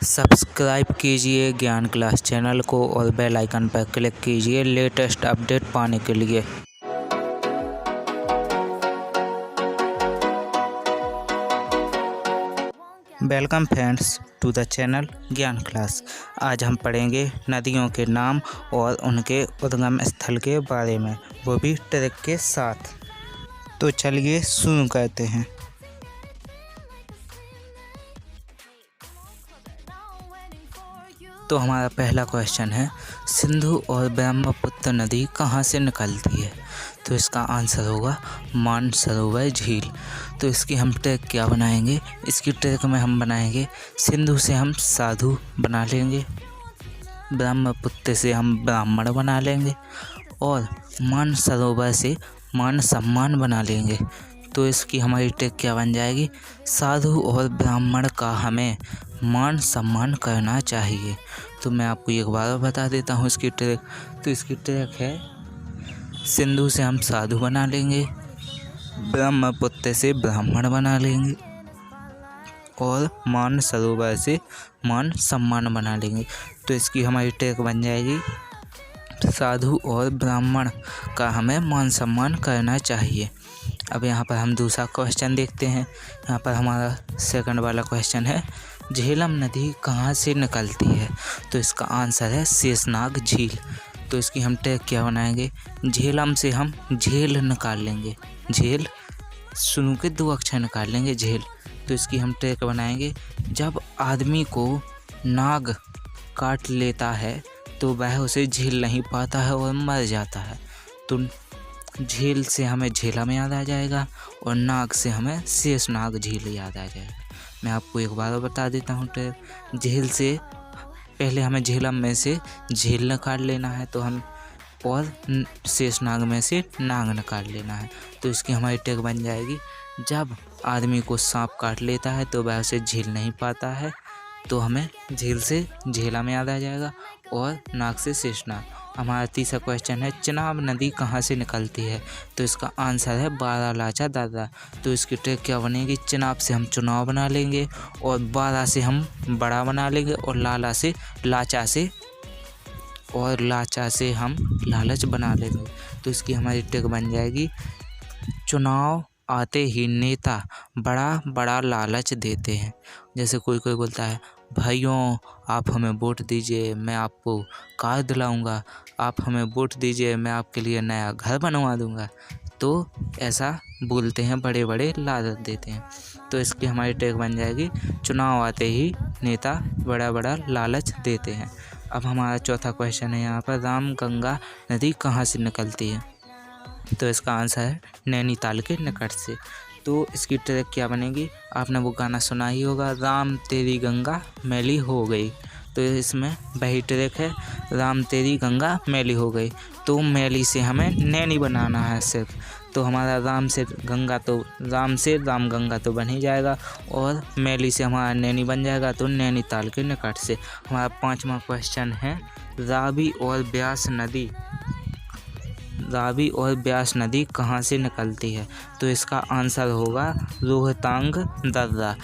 Subscribe कीजिए ज्ञान class channel को और बेल आइकन पर क्लिक कीजिए लेटेस्ट अपडेट पाने के लिए। Welcome friends to the channel Gyan class. आज हम पढ़ेंगे नदियों के नाम और उनके उद्गम स्थल के बारे में, वो भी ट्रिक के साथ। तो चलिए शुरू करते हैं। तो हमारा पहला क्वेश्चन है, सिंधु और ब्रह्मपुत्र नदी कहाँ से निकलती है? तो इसका आंसर होगा मानसरोवर झील। तो इसकी हम ट्रिक क्या बनाएंगे? इसकी ट्रिक में हम बनाएंगे, सिंधु से हम साधु बना लेंगे, ब्रह्मपुत्र से हम ब्राह्मण बना लेंगे और मानसरोवर से मान सम्मान बना लेंगे। तो इसकी हमारी ट्रिक क्या बन जाएगी? साधु और ब्राह्मण का हमें मान सम्मान करना चाहिए। तो मैं आपको एक बार बता देता हूँ इसकी ट्रिक। तो इसकी ट्रिक है, सिंधु से हम साधु बना लेंगे, ब्रह्मपुत्र से ब्राह्मण बना लेंगे और मानसरोवर से मान सम्मान बना लेंगे। तो इसकी हमारी ट्रिक बन जाएगी, साधु और ब्राह्मण का हमें मान सम्मान करना चाहिए। अब यहाँ पर हम दूसरा क्वेश्चन देखते हैं। यहाँ पर हमारा सेकंड वाला क्वेश्चन है, झेलम नदी कहाँ से निकलती है? तो इसका आंसर है शेषनाग झील। तो इसकी हम ट्रिक क्या बनाएंगे? झेलम से हम झेल निकाल लेंगे, झेल शुरू के 2 अक्षर निकाल लेंगे, झेल। तो इसकी हम ट्रिक बनाएंगे, जब आदमी को नाग काट लेता है तो वह उसे झेल नहीं पाता है और मर जाता है। तो झेल से हमें झेलम याद आ जाएगा और नाग से हमें शेषनाग झील याद आ जाएगा। मैं आपको एक बार बता देता हूँ ट्रिक। झेल से पहले हमें झेलम में से झेल निकाल लेना है तो हम, और शेषनाग में से नाग निकाल लेना है। तो इसकी हमारी ट्रिक बन जाएगी, जब आदमी को सांप काट लेता है तो वह उसे झेल नहीं पाता है, तो हमें झील से झेलम याद आ जाएगा और नाग से शेषनाग। हमारा तीसरा क्वेश्चन है, चिनाब नदी कहाँ से निकलती है? तो इसका आंसर है बारालाचा दर्रा। तो इसकी ट्रिक क्या बनेगी? चिनाब से हम चुनाव बना लेंगे और बारा से हम बड़ा बना लेंगे और लाचा से हम लालच बना लेंगे। तो इसकी हमारी ट्रिक बन जाएगी, चुनाव आते ही नेता बड़ा बड़ा लालच देते हैं। जैसे कोई बोलता है, भाइयों आप हमें वोट दीजिए, मैं आपको कार दिलाऊंगा, आप हमें वोट दीजिए, मैं आपके लिए नया घर बनवा दूंगा। तो ऐसा बोलते हैं, बड़े बड़े लालच देते हैं। तो इसकी हमारी ट्रिक बन जाएगी, चुनाव आते ही नेता बड़ा बड़ा लालच देते हैं। अब हमारा चौथा क्वेश्चन है यहाँ पर, रामगंगा नदी कहाँ से निकलती है? तो इसका आंसर है नैनीताल के निकट से। तो इसकी ट्रिक क्या बनेगी? आपने वो गाना सुना ही होगा, राम तेरी गंगा मैली हो गई। तो इसमें वही ट्रिक है, राम तेरी गंगा मैली हो गई। तो मैली से हमें नैनी बनाना है सिर्फ। तो हमारा राम से राम गंगा तो बन ही जाएगा और मैली से हमारा नैनी बन जाएगा। तो नैनीताल के निकट से। हमारा 5वां क्वेश्चन है, रावी और ब्यास नदी कहाँ से निकलती है? तो इसका आंसर होगा रोहतांग दर्रा।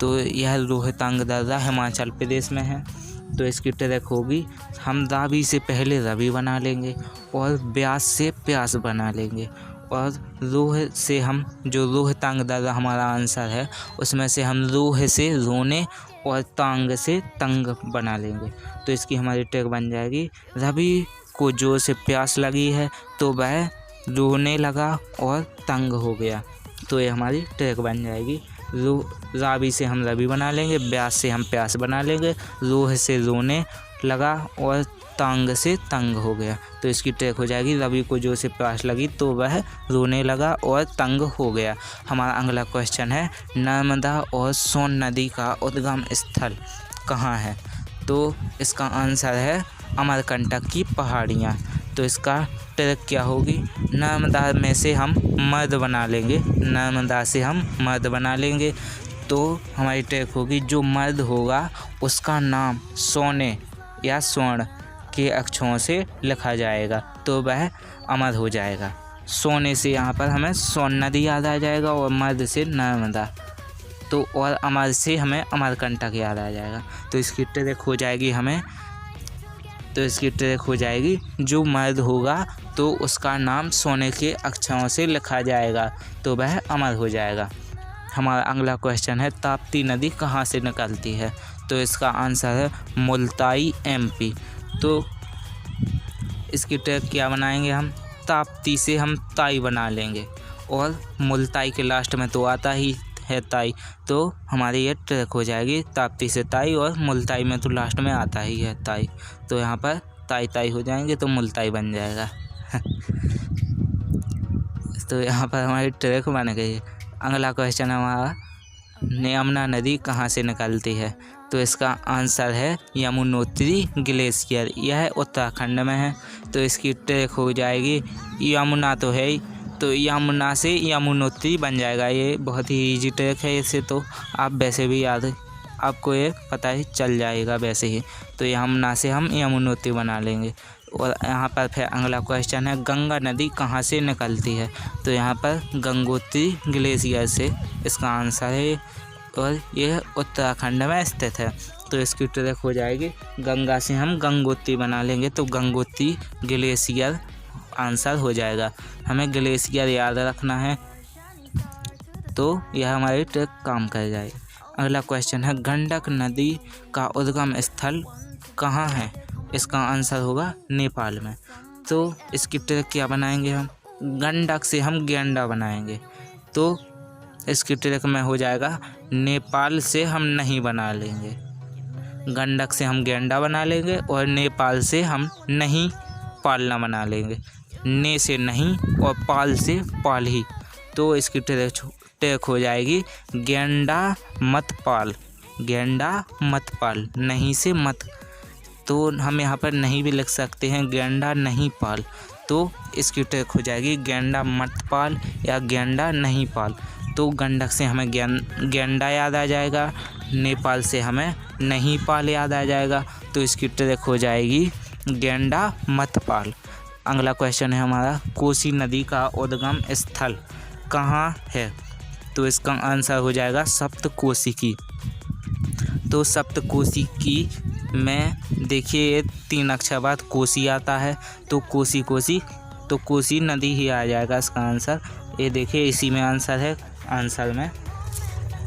तो यह रोहतांग दर्रा हिमाचल प्रदेश में है। तो इसकी ट्रिक होगी, हम रावी से पहले रवि बना लेंगे और ब्यास से प्यास बना लेंगे और रोह से हम, जो रोहतांग दर्रा हमारा आंसर है, उसमें से हम रोह से रोने और तांग से तंग बना लेंगे। तो इसकी हमारी ट्रिक बन जाएगी, रवि को जोर से प्यास लगी है तो वह रोने लगा और तंग हो गया। तो ये हमारी ट्रिक बन जाएगी, रावी से हम रवि बना लेंगे, ब्यास से हम प्यास बना लेंगे, रोह से रोने लगा और तांग से तंग हो गया। तो इसकी ट्रिक हो जाएगी, रवि को जोर से प्यास लगी तो वह रोने लगा और तंग हो गया। हमारा अगला क्वेश्चन है, नर्मदा और सोन नदी का उद्गम स्थल कहाँ है? तो इसका आंसर है अमरकंटक की पहाड़ियाँ। तो इसका ट्रिक क्या होगी? नर्मदा में से हम मर्द बना लेंगे। तो हमारी ट्रिक होगी, जो मर्द होगा उसका नाम सोने या स्वर्ण के अक्षरों से लिखा जाएगा तो वह अमर हो जाएगा। सोने से यहाँ पर हमें सोन नदी याद आ जाएगा और मर्द से नर्मदा। तो और अमर से हमें अमरकंटक याद आ जाएगा। तो इसकी ट्रिक हो जाएगी जो मर्द होगा तो उसका नाम सोने के अक्षरों से लिखा जाएगा तो वह अमर हो जाएगा। हमारा अगला क्वेश्चन है ताप्ती नदी कहाँ से निकलती है? तो इसका आंसर है मुल्ताई MP। तो इसकी ट्रिक क्या बनाएंगे हम? ताप्ती से हम ताई बना लेंगे और मुल्ताई के लास्ट में तो आता ही है ताई, तो हमारी ये ट्रिक हो जाएगी ताप्ती से ताई, और मुल्ताई में तो लास्ट में आता ही है ताई। तो यहाँ पर ताई ताई हो जाएंगे तो मुल्ताई बन जाएगा। तो यहाँ पर हमारी ट्रिक बन गई। अगला क्वेश्चन हमारा यमुना नदी कहाँ से निकलती है? तो इसका आंसर है यमुनोत्री ग्लेशियर। यह उत्तराखंड में है। तो इसकी ट्रिक हो जाएगी, यमुना तो है ही, तो यमुना से यमुनोत्री बन जाएगा। ये बहुत ही इजी ट्रिक है, इसे तो आप वैसे भी आपको ये पता ही चल जाएगा वैसे ही। तो यमुना से हम यमुनोत्री बना लेंगे। और यहाँ पर फिर अगला क्वेश्चन है गंगा नदी कहाँ से निकलती है? तो यहाँ पर गंगोत्री ग्लेशियर से इसका आंसर है, और यह उत्तराखंड में स्थित है। तो इसकी ट्रिक हो जाएगी, गंगा से हम गंगोत्री बना लेंगे तो गंगोत्री ग्लेशियर आंसर हो जाएगा। हमें ग्लेशियर याद रखना है, तो यह हमारी ट्रिक काम कर जाएगी। अगला क्वेश्चन है गंडक नदी का उद्गम स्थल कहाँ है? इसका आंसर होगा नेपाल में। तो इसकी ट्रिक क्या बनाएंगे हम? गंडक से हम गेंडा बनाएंगे, तो इसकी ट्रिक में हो जाएगा नेपाल से हम नहीं बना लेंगे, गंडक से हम गेंडा बना लेंगे और नेपाल से हम नहीं पालना बना लेंगे। ने से नहीं और पाल से पाल ही। तो इसकी ट्रिक हो जाएगी गेंडा मत पाल, गेंडा मत पाल, नहीं से मत। तो हम यहाँ पर नहीं भी लिख सकते हैं, गेंडा नहीं पाल। तो इसकी ट्रिक हो जाएगी गेंडा मत पाल या गेंडा नहीं पाल। तो गंडक से हमें गेंडा याद आ जाएगा, नेपाल से हमें नहीं पाल याद आ जाएगा। तो इसकी ट्रिक हो जाएगी गेंडा मत पाल। अगला क्वेश्चन है हमारा कोसी नदी का उद्गम स्थल कहाँ है? तो इसका आंसर हो जाएगा सप्तकोशी की। तो सप्तकोशी की में देखिए ये 3 अक्षर बाद कोसी आता है, तो कोसी तो कोसी नदी ही आ जाएगा इसका आंसर। ये देखिए इसी में आंसर है, आंसर में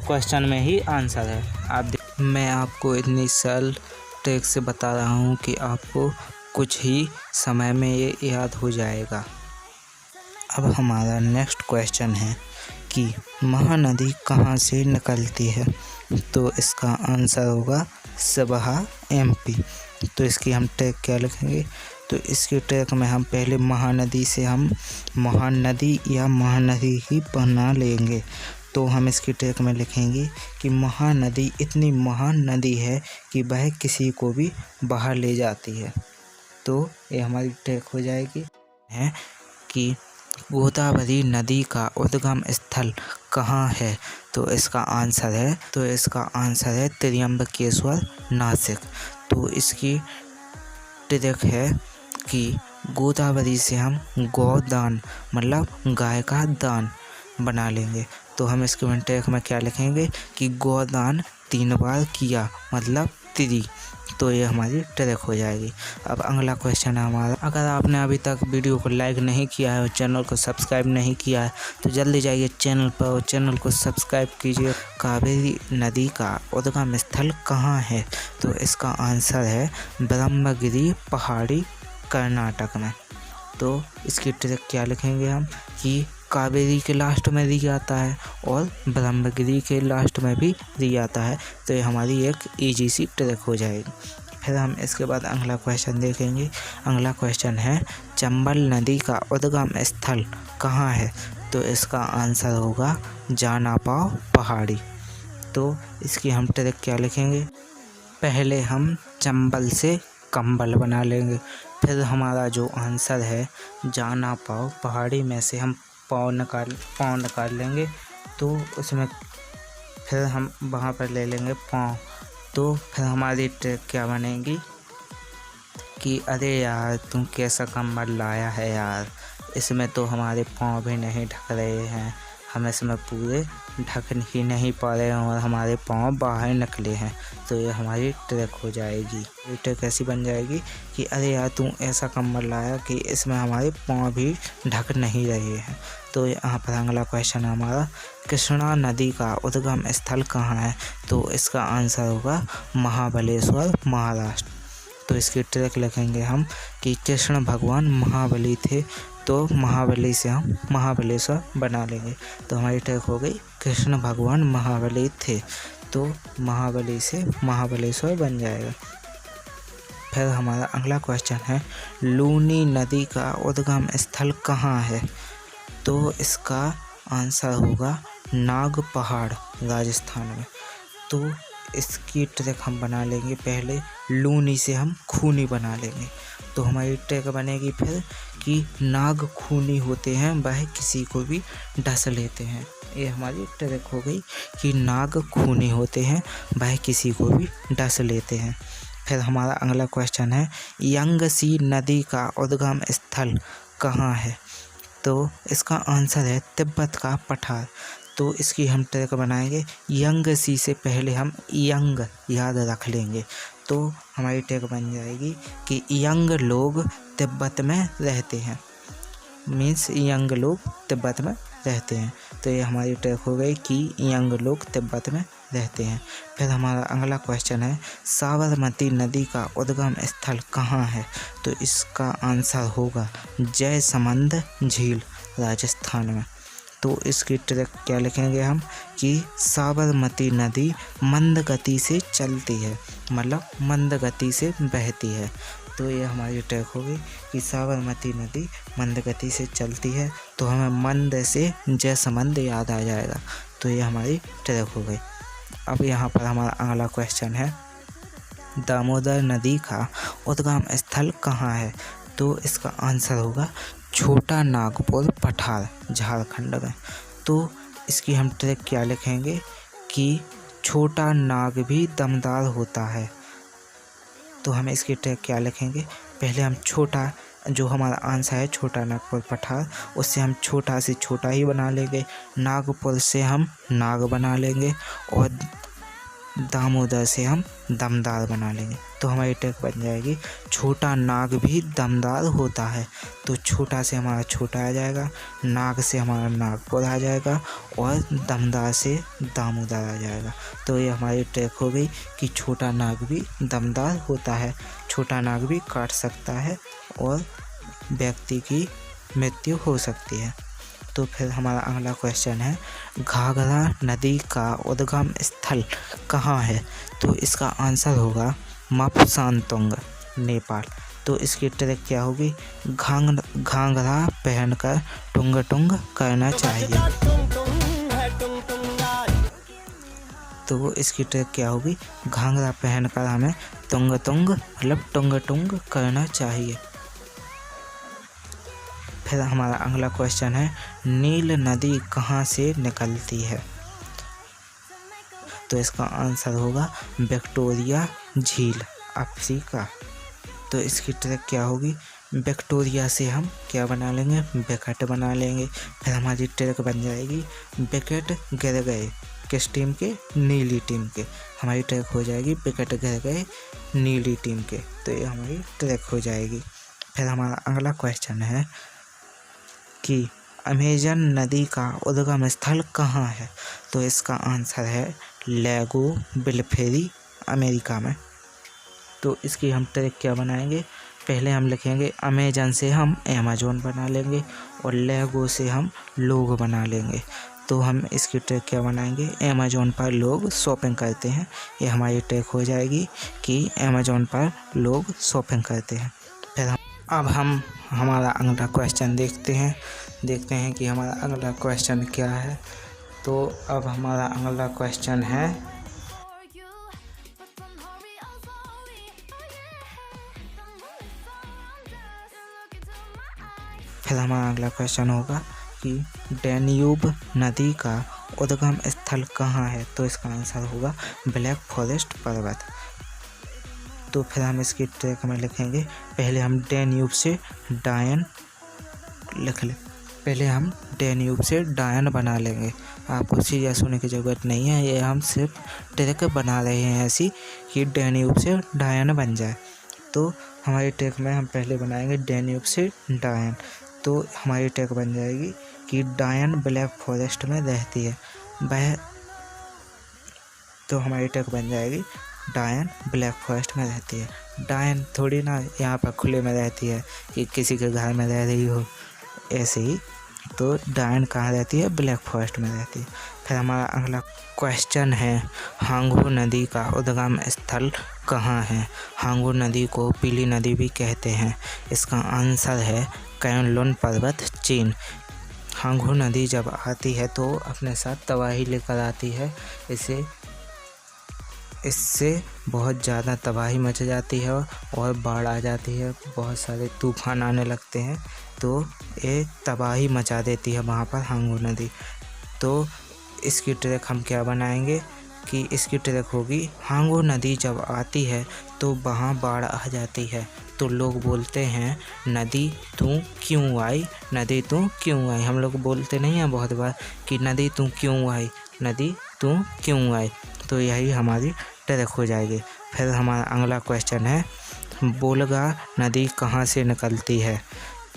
क्वेश्चन में ही आंसर है। मैं आपको इतनी सरल ट्रिक से बता रहा हूँ कि आपको कुछ ही समय में ये याद हो जाएगा। अब हमारा नेक्स्ट क्वेश्चन है कि महानदी कहाँ से निकलती है? तो इसका आंसर होगा सबहा MP। तो इसकी हम ट्रिक क्या लिखेंगे? तो इसकी ट्रिक में हम पहले महानदी से हम महानदी या महानदी ही बना लेंगे। तो हम इसकी ट्रिक में लिखेंगे कि महानदी इतनी महान नदी है कि वह किसी को भी बाहर ले जाती है। तो ये हमारी ट्रिक हो जाएगी है कि गोदावरी नदी का उद्गम स्थल कहाँ है? तो इसका आंसर है त्र्यंबकेश्वर नासिक। तो इसकी ट्रिक है कि गोदावरी से हम गोदान मतलब गाय का दान बना लेंगे। तो हम इसके ट्रिक में क्या लिखेंगे कि गोदान 3 बार किया मतलब त्रि। तो ये हमारी ट्रिक हो जाएगी। अब अगला क्वेश्चन है हमारा, अगर आपने अभी तक वीडियो को लाइक नहीं किया है और चैनल को सब्सक्राइब नहीं किया है तो जल्दी जाइए चैनल पर और चैनल को सब्सक्राइब कीजिए। कावेरी नदी का उद्गम स्थल कहाँ है? तो इसका आंसर है ब्रह्मगिरी पहाड़ी कर्नाटक में। तो इसकी ट्रिक क्या लिखेंगे हम कि कावेरी के लास्ट में री आता है और ब्रह्मगिरी के लास्ट में भी री आता है। तो ये हमारी एक इजी सी ट्रिक हो जाएगी। फिर हम इसके बाद अगला क्वेश्चन देखेंगे। अगला क्वेश्चन है चंबल नदी का उद्गम स्थल कहाँ है? तो इसका आंसर होगा जानापाव पहाड़ी। तो इसकी हम ट्रिक क्या लिखेंगे? पहले हम चंबल से कंबल बना लेंगे, फिर हमारा जो आंसर है जानापाव पहाड़ी में से हम पाँव निकाल लेंगे। तो उसमें फिर हम वहाँ पर ले लेंगे पाँव। तो फिर हमारी ट्रिक क्या बनेगी कि अरे यार तुम कैसा कंबल लाया है यार, इसमें तो हमारे पाँव भी नहीं ढक रहे हैं, हम इसमें पूरे ढक ही नहीं पा रहे हैं और हमारे पाँव बाहर निकले हैं, तो ये हमारी ट्रिक हो जाएगी। ये ट्रिक ऐसी बन जाएगी कि अरे यार तू ऐसा कम्बल लाया कि इसमें हमारे पाँव भी ढक नहीं रहे हैं। तो यहाँ पर अगला क्वेश्चन हमारा, कृष्णा नदी का उद्गम स्थल कहाँ है? तो इसका आंसर होगा महाबलेश्वर, महाराष्ट्र। तो इसकी ट्रिक लिखेंगे हम कि कृष्ण भगवान महाबली थे, तो महाबली से हम महाबलेश्वर बना लेंगे। तो हमारी ट्रिक हो गई, कृष्ण भगवान महाबली थे, तो महाबली से महाबलेश्वर बन जाएगा। फिर हमारा अगला क्वेश्चन है, लूनी नदी का उद्गम स्थल कहाँ है? तो इसका आंसर होगा नाग पहाड़, राजस्थान में। तो इसकी ट्रिक हम बना लेंगे, पहले लूनी से हम खूनी बना लेंगे। तो हमारी ट्रिक बनेगी फिर कि नाग खूनी होते हैं, वह किसी को भी डस लेते हैं। ये हमारी ट्रिक हो गई कि नाग खूनी होते हैं, वह किसी को भी डस लेते हैं। फिर हमारा अगला क्वेश्चन है, यंगसी नदी का उद्गम स्थल कहाँ है? तो इसका आंसर है तिब्बत का पठार। तो इसकी हम ट्रिक बनाएंगे, यंगसी से पहले हम यंग याद रख लेंगे, तो हमारी ट्रिक बन जाएगी कि यंग लोग तिब्बत में रहते हैं, मीन्स यंग लोग तिब्बत में रहते हैं। तो ये हमारी ट्रिक हो गई कि यंग लोग तिब्बत में रहते हैं। फिर हमारा अगला क्वेश्चन है, साबरमती नदी का उद्गम स्थल कहाँ है? तो इसका आंसर होगा जयसमंद झील, राजस्थान में। तो इसकी ट्रिक क्या लिखेंगे हम कि साबरमती नदी मंद गति से चलती है, मतलब मंद गति से बहती है। तो ये हमारी ट्रिक होगी कि साबरमती नदी मंद गति से चलती है, तो हमें मंद से जयसमंद याद आ जाएगा। तो ये हमारी ट्रिक हो गई। अब यहाँ पर हमारा अगला क्वेश्चन है, दामोदर नदी का उद्गम स्थल कहाँ है? तो इसका आंसर होगा छोटा नागपुर, पठार, झारखंड में। तो इसकी हम ट्रिक क्या लिखेंगे कि छोटा नाग भी दमदार होता है। तो हमें इसकी ट्रिक क्या लिखेंगे, पहले हम छोटा, जो हमारा आंसर है छोटा नागपुर पठार, उससे हम छोटा से छोटा ही बना लेंगे, नागपुर से हम नाग बना लेंगे और दामोदर से हम दमदार बना लेंगे। तो हमारी ट्रिक बन जाएगी, छोटा नाग भी दमदार होता है। तो छोटा से हमारा छोटा आ जाएगा, नाग से हमारा नागपुर आ जाएगा और दमदार से दामोदर आ जाएगा। तो ये हमारी ट्रिक हो गई कि छोटा नाग भी दमदार होता है, छोटा नाग भी काट सकता है और व्यक्ति की मृत्यु हो सकती है। तो फिर हमारा अगला क्वेश्चन है, घाघरा नदी का उद्गम स्थल कहाँ है? तो इसका आंसर होगा मापसांतुंग, नेपाल। तो इसकी ट्रिक क्या होगी, घाघरा पहनकर टुंग टुंग करना चाहिए। तो इसकी ट्रिक क्या होगी, घाघरा पहनकर हमें तुंग तुंग मतलब टुंग टुंग करना चाहिए। फिर हमारा अगला क्वेश्चन है, नील नदी कहाँ से निकलती है? तो इसका आंसर होगा विक्टोरिया झील, अफ्रीका। तो इसकी ट्रिक क्या होगी, विक्टोरिया से हम क्या बना लेंगे, विकेट बना लेंगे। फिर हमारी ट्रिक बन जाएगी, विकेट गिर गए, किस टीम के, नीली टीम के। हमारी ट्रिक हो जाएगी विकेट गिर गए नीली टीम के। तो ये हमारी ट्रिक हो जाएगी। फिर हमारा अगला क्वेश्चन है कि अमेजन नदी का उद्गम स्थल कहाँ है? तो इसका आंसर है लेगो बिलफेरी, अमेरिका में। तो इसकी हम ट्रिक क्या बनाएंगे, पहले हम लिखेंगे अमेजन से हम अमेजोन बना लेंगे और लेगो से हम लोग बना लेंगे। तो हम इसकी ट्रिक क्या बनाएंगे, अमेजोन पर लोग शॉपिंग करते हैं। ये हमारी ट्रिक हो जाएगी कि अमेजोन पर लोग शॉपिंग करते हैं। फिर अब हम हमारा अगला क्वेश्चन देखते हैं कि हमारा अगला क्वेश्चन क्या है। तो अब हमारा अगला क्वेश्चन है, फिर हमारा अगला क्वेश्चन होगा कि डैन्यूब नदी का उद्गम स्थल कहाँ है? तो इसका आंसर होगा ब्लैक फॉरेस्ट पर्वत। तो फिर हम इसकी ट्रिक में लिखेंगे, पहले हम डैन्यूब से डायन लिख लें, पहले हम डेन्यूब से डायन बना लेंगे। आपको सीरियस होने की ज़रूरत नहीं है, ये हम सिर्फ ट्रिक बना रहे हैं ऐसी कि डेन्यूब से डायन बन जाए। तो हमारी ट्रिक में हम पहले बनाएंगे डेन्यूब से डायन। तो हमारी ट्रिक बन जाएगी कि डायन ब्लैक फॉरेस्ट में रहती है हमारी ट्रिक बन जाएगी डायन ब्लैक फॉरेस्ट में रहती है। डायन थोड़ी ना यहाँ पर खुले में रहती है कि किसी के घर में रह रही हो, ऐसे ही। तो डायन कहाँ रहती है? ब्लैक फॉरेस्ट में रहती है। फिर हमारा अगला क्वेश्चन है, हांगू नदी का उद्गम स्थल कहाँ है? हांगू नदी को पीली नदी भी कहते हैं। इसका आंसर है कैनलुन पर्वत, चीन। हांगू नदी जब आती है तो अपने साथ तबाही लेकर आती है। इससे बहुत ज़्यादा तबाही मच जाती है और बाढ़ आ जाती है, बहुत सारे तूफान आने लगते हैं। तो ये तबाही मचा देती है वहाँ पर हांगू नदी। तो इसकी ट्रिक हम क्या बनाएंगे कि इसकी ट्रिक होगी, हांगू नदी जब आती है तो वहाँ बाढ़ आ जाती है। तो लोग बोलते हैं, नदी तू क्यों आई, नदी तू क्यों आई। हम लोग बोलते नहीं हैं बहुत बार कि नदी तू क्यों आई, नदी तू क्यों आई। तो यही हमारी ट्रिक हो जाएगी। फिर हमारा अगला क्वेश्चन है, वोल्गा नदी कहाँ से निकलती है?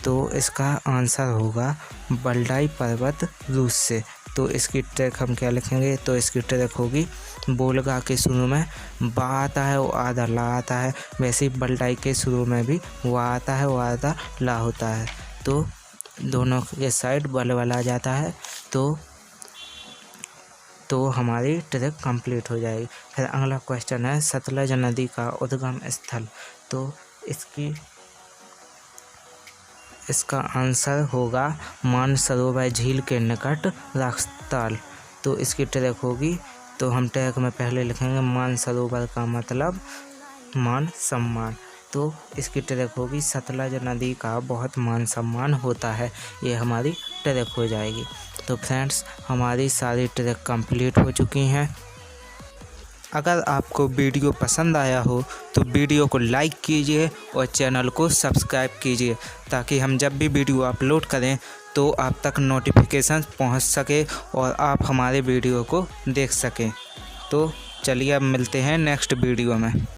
तो इसका आंसर होगा वल्डाई पर्वत, रूस से। तो इसकी ट्रिक हम क्या लिखेंगे? तो इसकी ट्रिक होगी, वोल्गा के शुरू में बा आता है और आधा ला आता है, वैसे ही वल्डाई के शुरू में भी वा आता है और आधा ला होता है। तो दोनों के साइड बल आ जाता है। तो हमारी ट्रिक कंप्लीट हो जाएगी। फिर अगला क्वेश्चन है, सतलज नदी का उद्गम स्थल। तो इसका आंसर होगा मानसरोवर झील के निकट राक्सताल। तो इसकी ट्रिक होगी, तो हम ट्रिक में पहले लिखेंगे मानसरोवर का मतलब मान सम्मान। तो इसकी ट्रिक होगी, सतलज नदी का बहुत मान सम्मान होता है। ये हमारी ट्रिक हो जाएगी। तो फ्रेंड्स, हमारी सारी ट्रिक कंप्लीट हो चुकी हैं। अगर आपको वीडियो पसंद आया हो तो वीडियो को लाइक कीजिए और चैनल को सब्सक्राइब कीजिए, ताकि हम जब भी वीडियो अपलोड करें तो आप तक नोटिफिकेशन पहुंच सके और आप हमारे वीडियो को देख सकें। तो चलिए अब मिलते हैं नेक्स्ट वीडियो में।